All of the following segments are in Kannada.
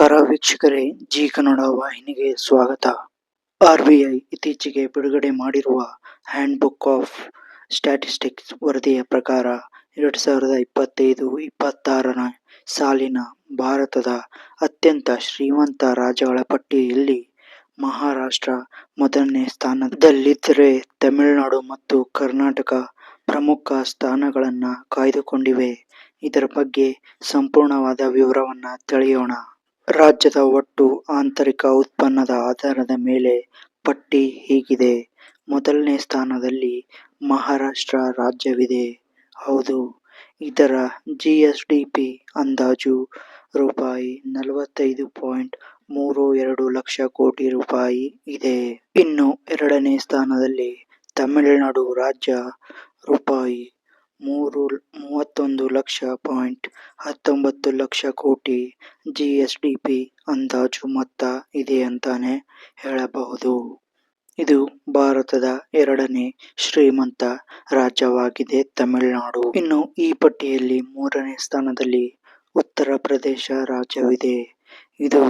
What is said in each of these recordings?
ನಮಸ್ಕಾರ ವೀಕ್ಷಕರೇ, ಜಿ ಕನ್ನಡ ವಾಹಿನಿಗೆ ಸ್ವಾಗತ. ಆರ್‌ಬಿಐ ಇತ್ತೀಚೆಗೆ ಬಿಡುಗಡೆ ಮಾಡಿರುವ ಹ್ಯಾಂಡ್ಬುಕ್ ಆಫ್ ಸ್ಟ್ಯಾಟಿಸ್ಟಿಕ್ಸ್ ವರದಿಯ ಪ್ರಕಾರ 2025-26ನೇ ಸಾಲಿನ ಭಾರತದ ಅತ್ಯಂತ ಶ್ರೀಮಂತ ರಾಜ್ಯಗಳ ಪಟ್ಟಿಯಲ್ಲಿ ಮಹಾರಾಷ್ಟ್ರ ಮೊದಲನೇ ಸ್ಥಾನದಲ್ಲಿದ್ದರೆ ತಮಿಳುನಾಡು ಮತ್ತು ಕರ್ನಾಟಕ ಪ್ರಮುಖ ಸ್ಥಾನಗಳನ್ನು ಕಾಯ್ದುಕೊಂಡಿವೆ. ಇದರ ಬಗ್ಗೆ ಸಂಪೂರ್ಣವಾದ ವಿವರವನ್ನು ತಿಳಿಯೋಣ. ರಾಜ್ಯದ ಒಟ್ಟು ಆಂತರಿಕ ಉತ್ಪನ್ನದ ಆಧಾರದ ಮೇಲೆ ಪಟ್ಟಿ ಹೀಗಿದೆ. ಮೊದಲನೇ ಸ್ಥಾನದಲ್ಲಿ ಮಹಾರಾಷ್ಟ್ರ ರಾಜ್ಯವಿದೆ. ಹೌದು, ಇದರ ಜಿಎಸ್ಡಿಪಿ ಅಂದಾಜು ರೂಪಾಯಿ 45.32 ಲಕ್ಷ ಕೋಟಿ ರೂಪಾಯಿ ಇದೆ. ಇನ್ನು ಎರಡನೇ ಸ್ಥಾನದಲ್ಲಿ ತಮಿಳುನಾಡು ರಾಜ್ಯ ರೂಪಾಯಿ 31.19 ಲಕ್ಷ ಕೋಟಿ ಜಿಎಸ್ಡಿಪಿ ಅಂದಾಜು ಮೊತ್ತ ಇದೆ ಅಂತಾನೆ ಹೇಳಬಹುದು. ಇದು ಭಾರತದ ಎರಡನೇ ಶ್ರೀಮಂತ ರಾಜ್ಯವಾಗಿದೆ ತಮಿಳುನಾಡು. ಇನ್ನು ಈ ಪಟ್ಟಿಯಲ್ಲಿ ಮೂರನೇ ಸ್ಥಾನದಲ್ಲಿ ಉತ್ತರ ಪ್ರದೇಶ ರಾಜ್ಯವಿದೆ. ಇದು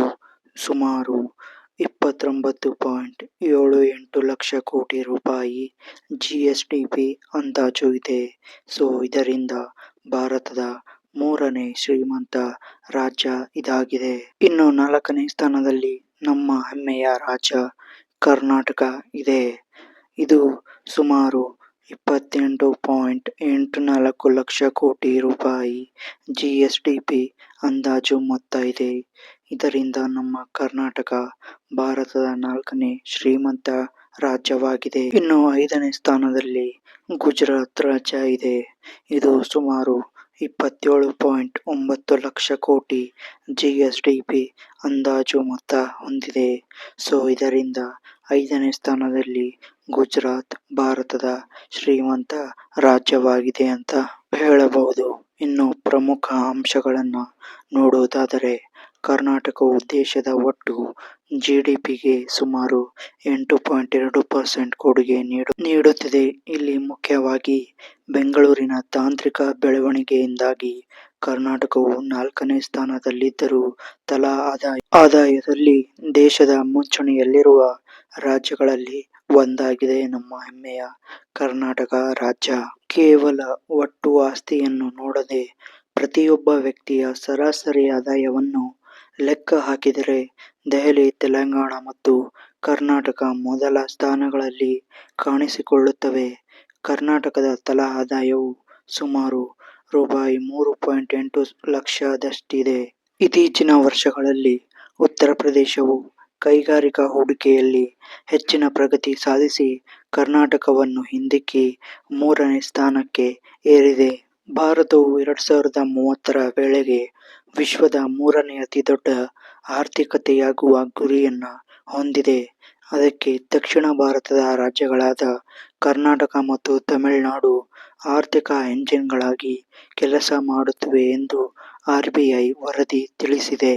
ಸುಮಾರು 29.78 ಲಕ್ಷ ಕೋಟಿ ರೂಪಾಯಿ ಜಿಎಸ್ಡಿಪಿ ಅಂದಾಜು ಇದೆ. ಇದರಿಂದ ಭಾರತದ ಮೂರನೇ ಶ್ರೀಮಂತ ರಾಜ್ಯ ಇದಾಗಿದೆ. ಇನ್ನು ನಾಲ್ಕನೇ ಸ್ಥಾನದಲ್ಲಿ ನಮ್ಮ ಹೆಮ್ಮೆಯ ರಾಜ್ಯ ಕರ್ನಾಟಕ ಇದೆ. ಇದು ಸುಮಾರು 28.84 ಲಕ್ಷ ಕೋಟಿ ರೂಪಾಯಿ ಜಿಎಸ್ಡಿಪಿ ಅಂದಾಜು ಮೊತ್ತ ಇದೆ. ಇದರಿಂದ ನಮ್ಮ ಕರ್ನಾಟಕ ಭಾರತದ ನಾಲ್ಕನೇ ಶ್ರೀಮಂತ ರಾಜ್ಯವಾಗಿದೆ. ಇನ್ನು ಐದನೇ ಸ್ಥಾನದಲ್ಲಿ ಗುಜರಾತ್ ರಾಜ್ಯ ಇದೆ. ಇದು ಸುಮಾರು 27.9 ಲಕ್ಷ ಕೋಟಿ ಜಿಎಸ್ಡಿಪಿ ಅಂದಾಜು ಮೊತ್ತ ಹೊಂದಿದೆ. ಇದರಿಂದ ಐದನೇ ಸ್ಥಾನದಲ್ಲಿ ಗುಜರಾತ್ ಭಾರತದ ಶ್ರೀಮಂತ ರಾಜ್ಯವಾಗಿದೆ ಅಂತ ಹೇಳಬಹುದು. ಇನ್ನು ಪ್ರಮುಖ ಅಂಶಗಳನ್ನು ನೋಡುವುದಾದರೆ, ಕರ್ನಾಟಕವು ದೇಶದ ಒಟ್ಟು ಜಿಡಿಪಿಗೆ ಸುಮಾರು 8.2% ಕೊಡುಗೆ ನೀಡುತ್ತಿದೆ. ಇಲ್ಲಿ ಮುಖ್ಯವಾಗಿ ಬೆಂಗಳೂರಿನ ತಾಂತ್ರಿಕ ಬೆಳವಣಿಗೆಯಿಂದಾಗಿ ಕರ್ನಾಟಕವು ನಾಲ್ಕನೇ ಸ್ಥಾನದಲ್ಲಿದ್ದರೂ ತಲಾ ಆದಾಯದಲ್ಲಿ ದೇಶದ ಮುಂಚೂಣಿಯಲ್ಲಿರುವ ರಾಜ್ಯಗಳಲ್ಲಿ ಒಂದಾಗಿದೆ ನಮ್ಮ ಹೆಮ್ಮೆಯ ಕರ್ನಾಟಕ ರಾಜ್ಯ. ಕೇವಲ ಒಟ್ಟು ಆಸ್ತಿಯನ್ನು ನೋಡದೆ ಪ್ರತಿಯೊಬ್ಬ ವ್ಯಕ್ತಿಯ ಸರಾಸರಿ ಆದಾಯವನ್ನು ಲೆಕ್ಕ ಹಾಕಿದರೆ ದೆಹಲಿ, ತೆಲಂಗಾಣ ಮತ್ತು ಕರ್ನಾಟಕ ಮೊದಲ ಸ್ಥಾನಗಳಲ್ಲಿ ಕಾಣಿಸಿಕೊಳ್ಳುತ್ತವೆ. ಕರ್ನಾಟಕದ ತಲಾ ಆದಾಯವು ಸುಮಾರು ರೂಪಾಯಿ 3.8 ಲಕ್ಷದಷ್ಟಿದೆ. ಇತ್ತೀಚಿನ ವರ್ಷಗಳಲ್ಲಿ ಉತ್ತರ ಪ್ರದೇಶವು ಕೈಗಾರಿಕಾ ಹೂಡಿಕೆಯಲ್ಲಿ ಹೆಚ್ಚಿನ ಪ್ರಗತಿ ಸಾಧಿಸಿ ಕರ್ನಾಟಕವನ್ನು ಹಿಂದಿಕ್ಕಿ ಮೂರನೇ ಸ್ಥಾನಕ್ಕೆ ಏರಿದೆ. ಭಾರತವು 2030ರ ವೇಳೆಗೆ ವಿಶ್ವದ ಮೂರನೇ ಅತಿದೊಡ್ಡ ಆರ್ಥಿಕತೆಯಾಗುವ ಗುರಿಯನ್ನು ಹೊಂದಿದೆ. ಅದಕ್ಕೆ ದಕ್ಷಿಣ ಭಾರತದ ರಾಜ್ಯಗಳಾದ ಕರ್ನಾಟಕ ಮತ್ತು ತಮಿಳುನಾಡು ಆರ್ಥಿಕ ಎಂಜಿನ್ಗಳಾಗಿ ಕೆಲಸ ಮಾಡುತ್ತಿವೆ ಎಂದು ಆರ್‌ಬಿಐ ವರದಿ ತಿಳಿಸಿದೆ.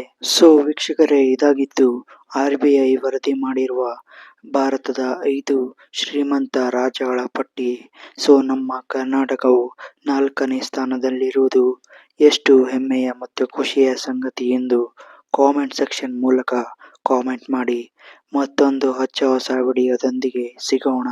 ವೀಕ್ಷಕರೇ, ಇದಾಗಿತ್ತು ಆರ್‌ಬಿಐ ವರದಿ ಮಾಡಿರುವ ಭಾರತದ 5 ಶ್ರೀಮಂತ ರಾಜ್ಯಗಳ ಪಟ್ಟಿ. ನಮ್ಮ ಕರ್ನಾಟಕವು ನಾಲ್ಕನೇ ಸ್ಥಾನದಲ್ಲಿರುವುದು ಎಷ್ಟು ಹೆಮ್ಮೆಯ ಮತ್ತು ಖುಷಿಯ ಸಂಗತಿ ಎಂದು ಕಾಮೆಂಟ್ ಸೆಕ್ಷನ್ ಮೂಲಕ ಕಾಮೆಂಟ್ ಮಾಡಿ. ಮತ್ತೊಂದು ಹೊಸ ವಿಡಿಯೋದೊಂದಿಗೆ ಸಿಗೋಣ.